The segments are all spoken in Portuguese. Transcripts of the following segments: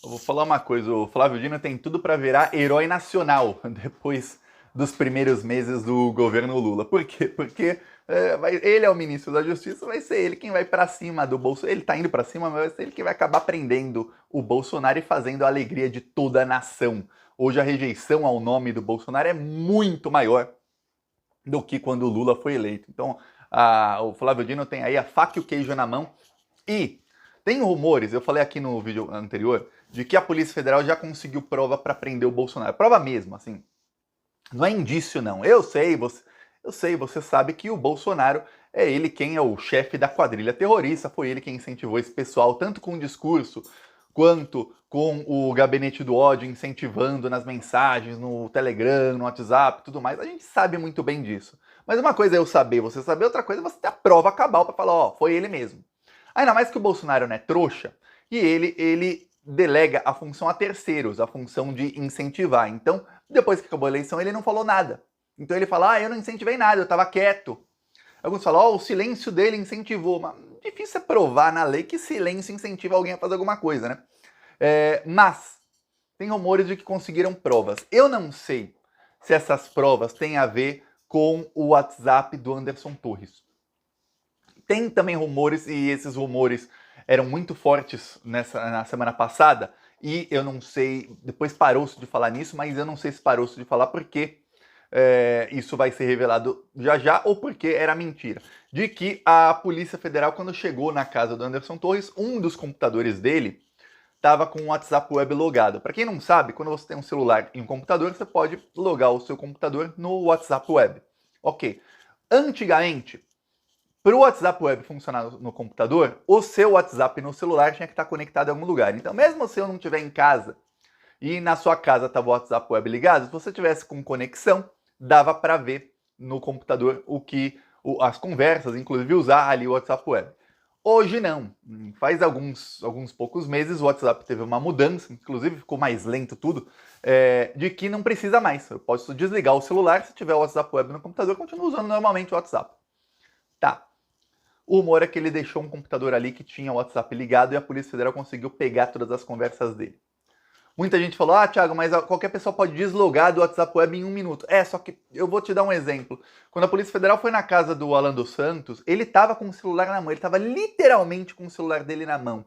Eu vou falar uma coisa, o Flávio Dino tem tudo para virar herói nacional depois dos primeiros meses do governo Lula. Por quê? Porque ele é o ministro da Justiça, vai ser ele quem vai para cima do Bolsonaro. Ele tá indo para cima, mas vai ser ele que vai acabar prendendo o Bolsonaro e fazendo a alegria de toda a nação. Hoje a rejeição ao nome do Bolsonaro é muito maior do que quando o Lula foi eleito. Então, o Flávio Dino tem aí a faca e o queijo na mão. E tem rumores, eu falei aqui no vídeo anterior, de que a Polícia Federal já conseguiu prova para prender o Bolsonaro. Prova mesmo, assim. Não é indício, não. Eu sei, você sabe que o Bolsonaro é ele quem é o chefe da quadrilha terrorista, foi ele quem incentivou esse pessoal, tanto com o discurso, quanto com o gabinete do ódio, incentivando nas mensagens, no Telegram, no WhatsApp, tudo mais. A gente sabe muito bem disso. Mas uma coisa é eu saber, você saber, outra coisa é você ter a prova cabal para falar, ó, foi ele mesmo. Ainda mais que o Bolsonaro não é trouxa, e ele delega a função a terceiros, a função de incentivar. Então, depois que acabou a eleição, ele não falou nada. Então ele fala, eu não incentivei nada, eu estava quieto. Alguns falam, o silêncio dele incentivou. Mas difícil é provar na lei que silêncio incentiva alguém a fazer alguma coisa, né? Mas tem rumores de que conseguiram provas. Eu não sei se essas provas têm a ver com o WhatsApp do Anderson Torres. Tem também rumores, e esses rumores eram muito fortes na semana passada, e eu não sei, depois parou-se de falar nisso, mas eu não sei se parou-se de falar porque isso vai ser revelado já já, ou porque era mentira. De que a Polícia Federal, quando chegou na casa do Anderson Torres, um dos computadores dele estava com o WhatsApp Web logado. Para quem não sabe, quando você tem um celular e um computador, você pode logar o seu computador no WhatsApp Web. Ok. Antigamente, para o WhatsApp Web funcionar no computador, o seu WhatsApp no celular tinha que estar conectado em algum lugar. Então, mesmo se eu não estiver em casa e na sua casa estava o WhatsApp Web ligado, se você tivesse com conexão, dava para ver no computador as conversas, inclusive usar ali o WhatsApp Web. Hoje não. Faz alguns poucos meses o WhatsApp teve uma mudança, inclusive ficou mais lento tudo, de que não precisa mais. Eu posso desligar o celular, se tiver o WhatsApp Web no computador, continuo usando normalmente o WhatsApp. Tá. O rumor é que ele deixou um computador ali que tinha o WhatsApp ligado e a Polícia Federal conseguiu pegar todas as conversas dele. Muita gente falou, Thiago, mas qualquer pessoa pode deslogar do WhatsApp Web em 1 minuto. Só que eu vou te dar um exemplo. Quando a Polícia Federal foi na casa do Alan dos Santos, ele estava com o celular na mão, ele estava literalmente com o celular dele na mão.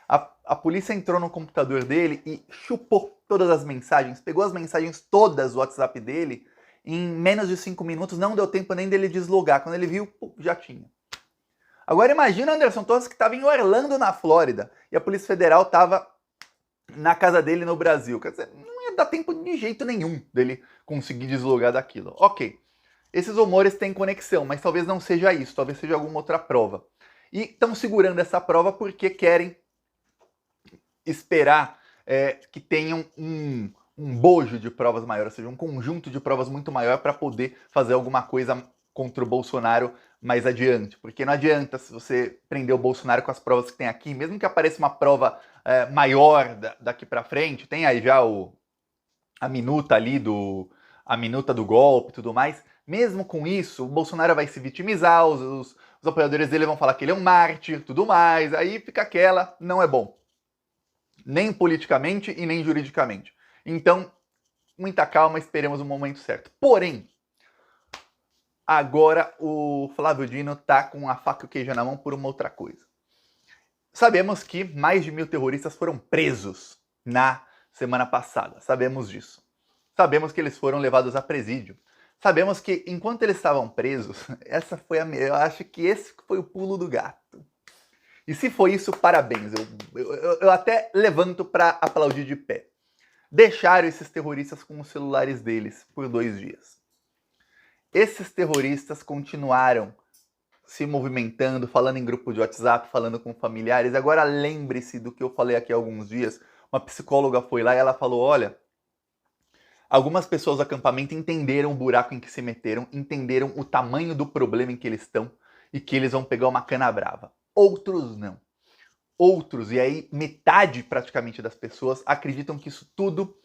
A polícia entrou no computador dele e chupou todas as mensagens, pegou as mensagens todas do WhatsApp dele, em menos de 5 minutos, não deu tempo nem dele deslogar. Quando ele viu, já tinha. Agora imagina o Anderson Torres que estava em Orlando, na Flórida, e a Polícia Federal estava na casa dele no Brasil. Quer dizer, não ia dar tempo de jeito nenhum dele conseguir deslogar daquilo. Ok, esses rumores têm conexão, mas talvez não seja isso, talvez seja alguma outra prova. E estão segurando essa prova porque querem esperar que tenham um bojo de provas maior, ou seja, um conjunto de provas muito maior para poder fazer alguma coisa contra o Bolsonaro mais adiante. Porque não adianta se você prender o Bolsonaro com as provas que tem aqui, mesmo que apareça uma prova maior daqui para frente, tem aí já a minuta ali a minuta do golpe e tudo mais, mesmo com isso, o Bolsonaro vai se vitimizar, os apoiadores dele vão falar que ele é um mártir, tudo mais, aí fica aquela, não é bom. Nem politicamente e nem juridicamente. Então, muita calma, esperemos o momento certo. Porém, agora o Flávio Dino tá com a faca e o queijo na mão por uma outra coisa. Sabemos que mais de 1.000 terroristas foram presos na semana passada. Sabemos disso. Sabemos que eles foram levados a presídio. Sabemos que enquanto eles estavam presos, eu acho que esse foi o pulo do gato. E se foi isso, parabéns. Eu até levanto para aplaudir de pé. Deixaram esses terroristas com os celulares deles por 2 dias. Esses terroristas continuaram se movimentando, falando em grupo de WhatsApp, falando com familiares. Agora lembre-se do que eu falei aqui há alguns dias. Uma psicóloga foi lá e ela falou, olha, algumas pessoas do acampamento entenderam o buraco em que se meteram, entenderam o tamanho do problema em que eles estão e que eles vão pegar uma cana brava. Outros não. Outros, e aí metade praticamente das pessoas acreditam que isso tudo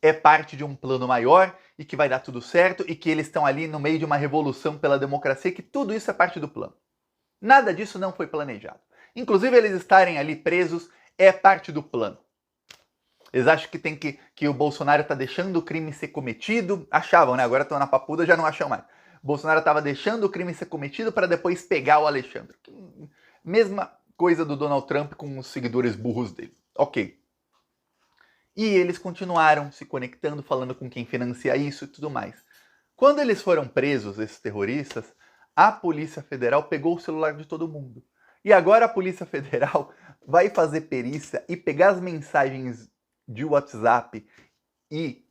é parte de um plano maior e que vai dar tudo certo e que eles estão ali no meio de uma revolução pela democracia e que tudo isso é parte do plano. Nada disso não foi planejado. Inclusive eles estarem ali presos é parte do plano. Eles acham que que o Bolsonaro tá deixando o crime ser cometido. Achavam, né? Agora estão na papuda, já não acham mais. O Bolsonaro estava deixando o crime ser cometido para depois pegar o Alexandre. Mesma coisa do Donald Trump com os seguidores burros dele. Ok. E eles continuaram se conectando, falando com quem financia isso e tudo mais. Quando eles foram presos, esses terroristas, a Polícia Federal pegou o celular de todo mundo. E agora a Polícia Federal vai fazer perícia e pegar as mensagens de WhatsApp e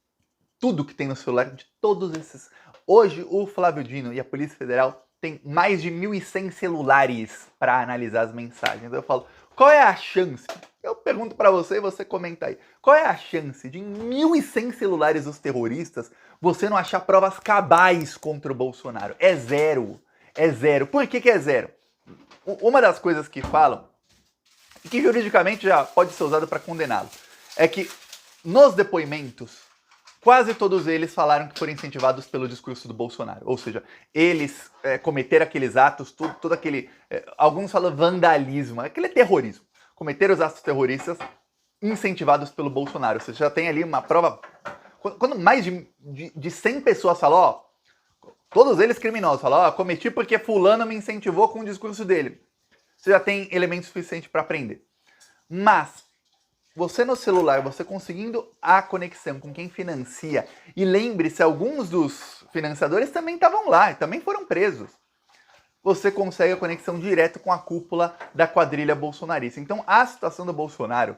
tudo que tem no celular de todos esses. Hoje, o Flávio Dino e a Polícia Federal têm mais de 1.100 celulares para analisar as mensagens. Eu falo, qual é a chance? Eu pergunto para você e você comenta aí. Qual é a chance de em 1.100 celulares dos terroristas você não achar provas cabais contra o Bolsonaro? É zero. É zero. Por que é zero? Uma das coisas que falam, e que juridicamente já pode ser usado para condená-lo, é que nos depoimentos, quase todos eles falaram que foram incentivados pelo discurso do Bolsonaro. Ou seja, eles cometeram aqueles atos, todo aquele... alguns falam vandalismo, aquele terrorismo. Cometeram os atos terroristas incentivados pelo Bolsonaro. Você já tem ali uma prova... Quando mais de 100 pessoas falam, ó, todos eles criminosos, falam, ó, cometi porque fulano me incentivou com o discurso dele. Você já tem elemento suficiente para aprender. Mas... você no celular, você conseguindo a conexão com quem financia, e lembre-se, alguns dos financiadores também estavam lá, e também foram presos. Você consegue a conexão direto com a cúpula da quadrilha bolsonarista. Então a situação do Bolsonaro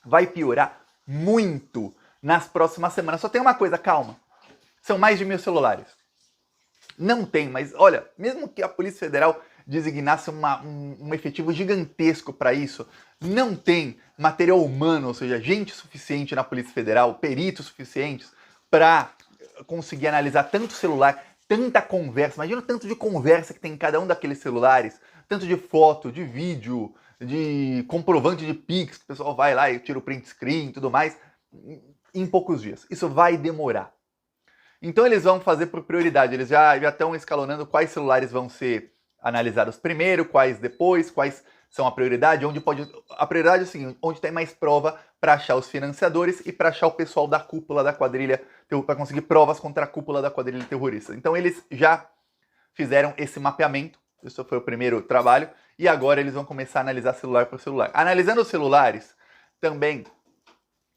vai piorar muito nas próximas semanas. Só tem uma coisa, calma. São mais de 1.000 celulares. Não tem, mas olha, mesmo que a Polícia Federal designasse um efetivo gigantesco para isso, não tem material humano, ou seja, gente suficiente na Polícia Federal, peritos suficientes para conseguir analisar tanto celular, tanta conversa. Imagina o tanto de conversa que tem em cada um daqueles celulares, tanto de foto, de vídeo, de comprovante de Pix, que o pessoal vai lá e tira o print screen e tudo mais, em poucos dias. Isso vai demorar. Então eles vão fazer por prioridade, eles já estão escalonando quais celulares vão ser analisados primeiro, quais depois, quais são a prioridade, onde pode... A prioridade é o seguinte, onde tem mais prova para achar os financiadores e para achar o pessoal da cúpula da quadrilha, para conseguir provas contra a cúpula da quadrilha terrorista. Então eles já fizeram esse mapeamento, isso foi o primeiro trabalho, e agora eles vão começar a analisar celular por celular. Analisando os celulares, também,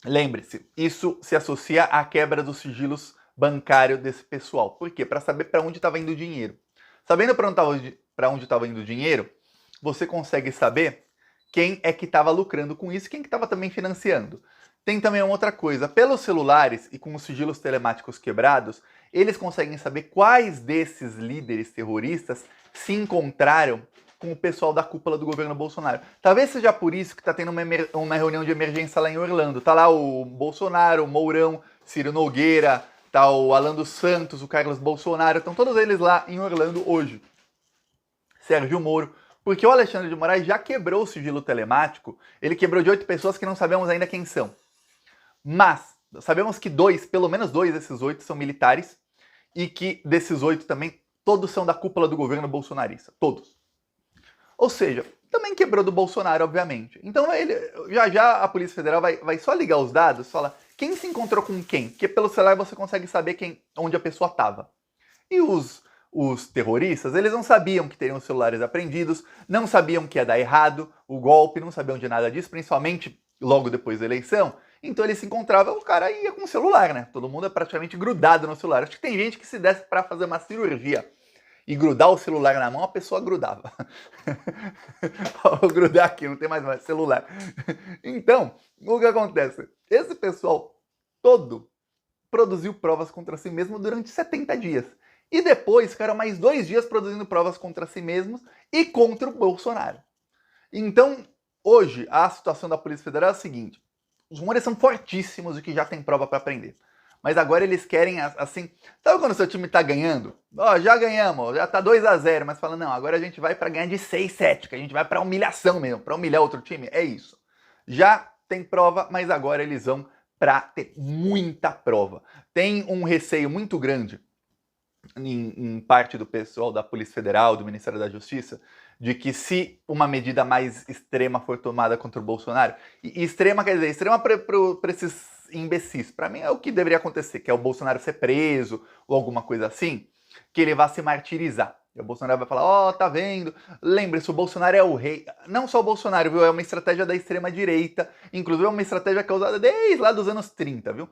lembre-se, isso se associa à quebra dos sigilos bancários desse pessoal. Por quê? Para saber para onde estava indo o dinheiro. Sabendo para onde estava indo o dinheiro, você consegue saber quem é que estava lucrando com isso e quem que estava também financiando. Tem também uma outra coisa, pelos celulares e com os sigilos telemáticos quebrados, eles conseguem saber quais desses líderes terroristas se encontraram com o pessoal da cúpula do governo Bolsonaro. Talvez seja por isso que está tendo uma reunião de emergência lá em Orlando. Tá lá o Bolsonaro, o Mourão, Ciro Nogueira, tá o Alan dos Santos, o Carlos Bolsonaro, estão todos eles lá em Orlando hoje. Sérgio Moro, porque o Alexandre de Moraes já quebrou o sigilo telemático, ele quebrou de 8 pessoas que não sabemos ainda quem são. Mas sabemos que pelo menos dois desses 8 são militares, e que desses 8 também, todos são da cúpula do governo bolsonarista, todos. Ou seja, também quebrou do Bolsonaro, obviamente. Então já a Polícia Federal vai só ligar os dados, fala quem se encontrou com quem, porque pelo celular você consegue saber onde a pessoa estava. E os terroristas, eles não sabiam que teriam os celulares apreendidos, não sabiam que ia dar errado o golpe, não sabiam de nada disso, principalmente logo depois da eleição. Então eles se encontravam, o cara ia com o celular, né? Todo mundo é praticamente grudado no celular. Acho que tem gente que se desse para fazer uma cirurgia e grudar o celular na mão, a pessoa grudava. Vou grudar aqui, não tem mais celular. Então, o que acontece? Esse pessoal todo produziu provas contra si mesmo durante 70 dias. E depois ficaram mais 2 dias produzindo provas contra si mesmos e contra o Bolsonaro. Então, hoje, a situação da Polícia Federal é a seguinte. Os rumores são fortíssimos de que já tem prova para prender. Mas agora eles querem, assim... Sabe quando o seu time tá ganhando? Ó, já ganhamos, já tá 2-0, mas fala, não, agora a gente vai para ganhar de 6-7, que a gente vai para humilhação mesmo, para humilhar outro time. É isso. Já tem prova, mas agora eles vão para ter muita prova. Tem um receio muito grande em parte do pessoal da Polícia Federal, do Ministério da Justiça, de que se uma medida mais extrema for tomada contra o Bolsonaro, e extrema quer dizer, extrema para esses imbecis, para mim é o que deveria acontecer, que é o Bolsonaro ser preso ou alguma coisa assim, que ele vá se martirizar. E o Bolsonaro vai falar, ó, tá vendo? Lembre-se, o Bolsonaro é o rei. Não só o Bolsonaro, viu? É uma estratégia da extrema-direita, inclusive é uma estratégia que é usada desde lá dos anos 30, viu?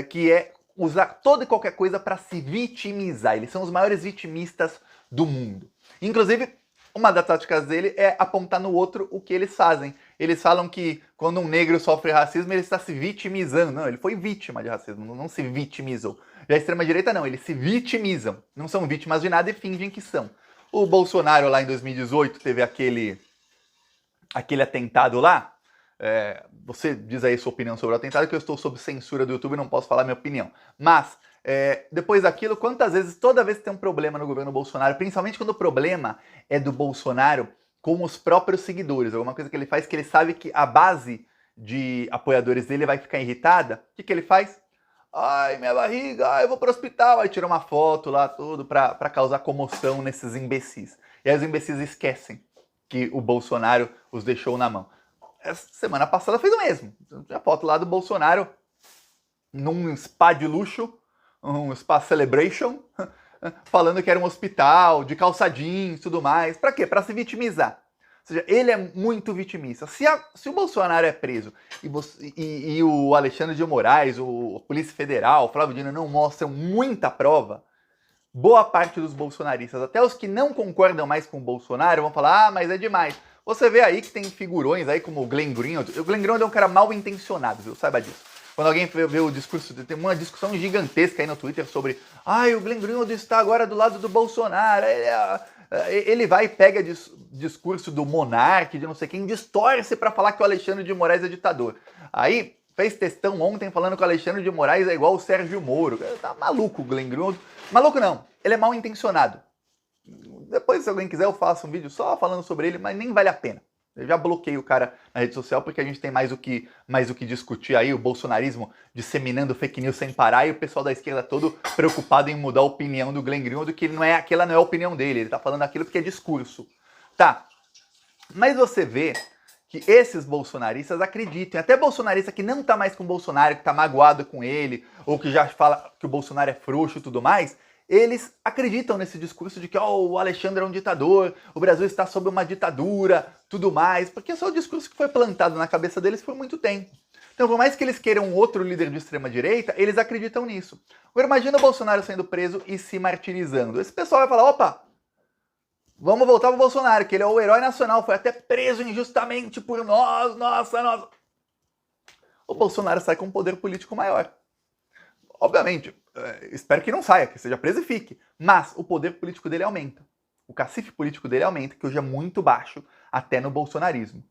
Que é usar toda e qualquer coisa para se vitimizar. Eles são os maiores vitimistas do mundo. Inclusive, uma das táticas dele é apontar no outro o que eles fazem. Eles falam que quando um negro sofre racismo, ele está se vitimizando. Não, ele foi vítima de racismo, não se vitimizou. Já a extrema-direita não, eles se vitimizam. Não são vítimas de nada e fingem que são. O Bolsonaro lá em 2018 teve aquele atentado lá. Você diz aí sua opinião sobre o atentado, que eu estou sob censura do YouTube e não posso falar minha opinião. Mas, depois daquilo, quantas vezes, toda vez que tem um problema no governo Bolsonaro, principalmente quando o problema é do Bolsonaro com os próprios seguidores, alguma coisa que ele faz que ele sabe que a base de apoiadores dele vai ficar irritada, o que ele faz? Ai, minha barriga, ai, eu vou pro hospital, aí tira uma foto lá, tudo, pra causar comoção nesses imbecis. E aí os imbecis esquecem que o Bolsonaro os deixou na mão. Essa semana passada fez o mesmo. A foto lá do Bolsonaro num spa de luxo, um spa celebration, falando que era um hospital, de calça jeans e tudo mais. Pra quê? Pra se vitimizar. Ou seja, ele é muito vitimista. Se o Bolsonaro é preso e o Alexandre de Moraes, a Polícia Federal, o Flávio Dino não mostram muita prova, boa parte dos bolsonaristas, até os que não concordam mais com o Bolsonaro, vão falar, ah, mas é demais. Você vê aí que tem figurões aí como o Glenn Greenwald. O Glenn Greenwald é um cara mal intencionado, viu? Saiba disso. Quando alguém vê o discurso, tem uma discussão gigantesca aí no Twitter sobre o Glenn Greenwald está agora do lado do Bolsonaro. Ele vai e pega discurso do monarca, de não sei quem, distorce para falar que o Alexandre de Moraes é ditador. Aí fez textão ontem falando que o Alexandre de Moraes é igual o Sérgio Moro. Tá maluco o Glenn Greenwald. Maluco não, ele é mal intencionado. Depois, se alguém quiser, eu faço um vídeo só falando sobre ele, mas nem vale a pena. Eu já bloqueei o cara na rede social porque a gente tem mais o que discutir aí, o bolsonarismo disseminando fake news sem parar e o pessoal da esquerda todo preocupado em mudar a opinião do Glenn Greenwald, que aquela não é a opinião dele, ele tá falando aquilo porque é discurso. Tá, mas você vê que esses bolsonaristas acreditam, até bolsonarista que não tá mais com o Bolsonaro, que tá magoado com ele, ou que já fala que o Bolsonaro é frouxo e tudo mais, eles acreditam nesse discurso de que o Alexandre é um ditador, o Brasil está sob uma ditadura, tudo mais, porque esse é o discurso que foi plantado na cabeça deles por muito tempo. Então, por mais que eles queiram um outro líder de extrema-direita, eles acreditam nisso. Agora, imagina o Bolsonaro sendo preso e se martirizando. Esse pessoal vai falar, opa, vamos voltar pro Bolsonaro, que ele é o herói nacional, foi até preso injustamente por nós, nossa. O Bolsonaro sai com um poder político maior. Obviamente, espero que não saia, que seja preso e fique. Mas o poder político dele aumenta. O cacife político dele aumenta, que hoje é muito baixo, até no bolsonarismo.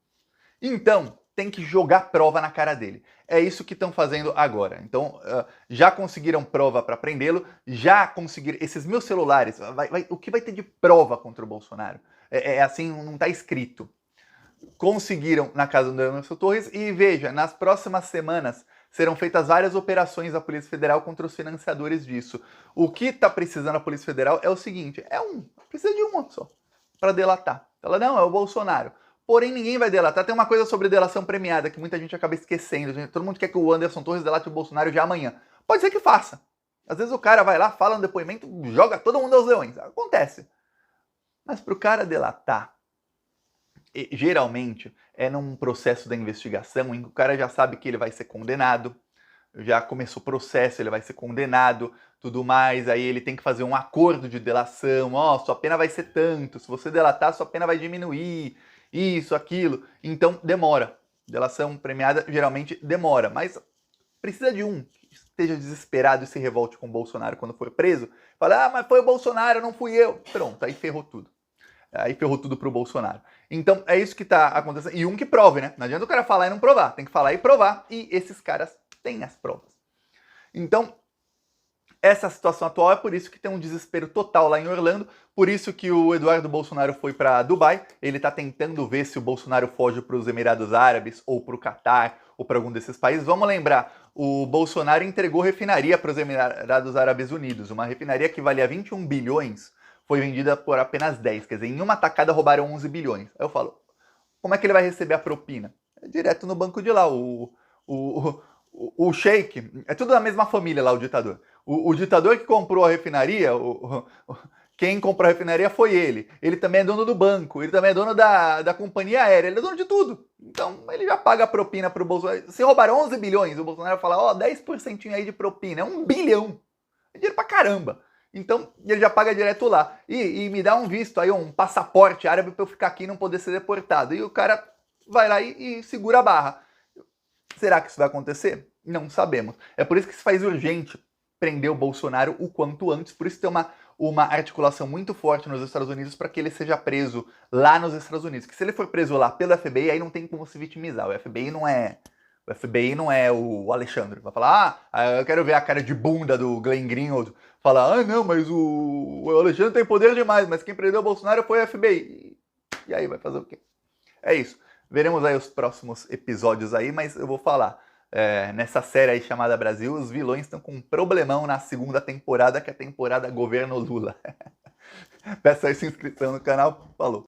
Então, tem que jogar prova na cara dele. É isso que estão fazendo agora. Então, já conseguiram prova para prendê-lo, já conseguiram... Esses meus celulares, o que vai ter de prova contra o Bolsonaro? Assim, não está escrito. Conseguiram na casa do Anderson Torres e veja, nas próximas semanas serão feitas várias operações da Polícia Federal contra os financiadores disso. O que está precisando a Polícia Federal é o seguinte, precisa de uma só, para delatar. Ela não, é o Bolsonaro. Porém, ninguém vai delatar. Tem uma coisa sobre delação premiada que muita gente acaba esquecendo. Todo mundo quer que o Anderson Torres delate o Bolsonaro já amanhã. Pode ser que faça. Às vezes o cara vai lá, fala um depoimento, joga todo mundo aos leões. Acontece. Mas para o cara delatar, geralmente é num processo da investigação em que o cara já sabe que ele vai ser condenado, já começou o processo, ele vai ser condenado, tudo mais, aí ele tem que fazer um acordo de delação, sua pena vai ser tanto, se você delatar, sua pena vai diminuir, isso, aquilo, então demora. Delação premiada geralmente demora, mas precisa de um que esteja desesperado e se revolte com o Bolsonaro quando for preso, fala, mas foi o Bolsonaro, não fui eu, pronto, aí ferrou tudo. Aí ferrou tudo pro Bolsonaro. Então é isso que tá acontecendo. E um que prove, né? Não adianta o cara falar e não provar. Tem que falar e provar. E esses caras têm as provas. Então, essa situação atual é por isso que tem um desespero total lá em Orlando. Por isso que o Eduardo Bolsonaro foi para Dubai. Ele tá tentando ver se o Bolsonaro foge para os Emirados Árabes ou para o Catar ou para algum desses países. Vamos lembrar, o Bolsonaro entregou refinaria para os Emirados Árabes Unidos. Uma refinaria que valia 21 bilhões foi vendida por apenas 10. Quer dizer, em uma tacada roubaram 11 bilhões. Aí eu falo, como é que ele vai receber a propina? É direto no banco de lá. O sheik, é tudo da mesma família lá, o ditador. O ditador que comprou a refinaria, quem comprou a refinaria foi ele. Ele também é dono do banco, ele também é dono da companhia aérea, ele é dono de tudo. Então ele já paga a propina pro Bolsonaro. Se roubaram 11 bilhões, o Bolsonaro fala, ó, 10% aí de propina, é 1 bilhão. É dinheiro pra caramba. Então ele já paga direto lá. E me dá um visto aí, um passaporte árabe pra eu ficar aqui e não poder ser deportado. E o cara vai lá e segura a barra. Será que isso vai acontecer? Não sabemos. É por isso que se faz urgente prender o Bolsonaro o quanto antes. Por isso tem uma articulação muito forte nos Estados Unidos para que ele seja preso lá nos Estados Unidos. Que se ele for preso lá pelo FBI, aí não tem como se vitimizar. O FBI não é o Alexandre. Vai falar, eu quero ver a cara de bunda do Glenn Greenwald. Falar, não, mas o Alexandre tem poder demais, mas quem prendeu o Bolsonaro foi o FBI. E aí, vai fazer o quê? É isso. Veremos aí os próximos episódios aí, mas eu vou falar. Nessa série aí chamada Brasil, os vilões estão com um problemão na segunda temporada, que é a temporada Governo Lula. Peça aí sua inscrição no canal. Falou!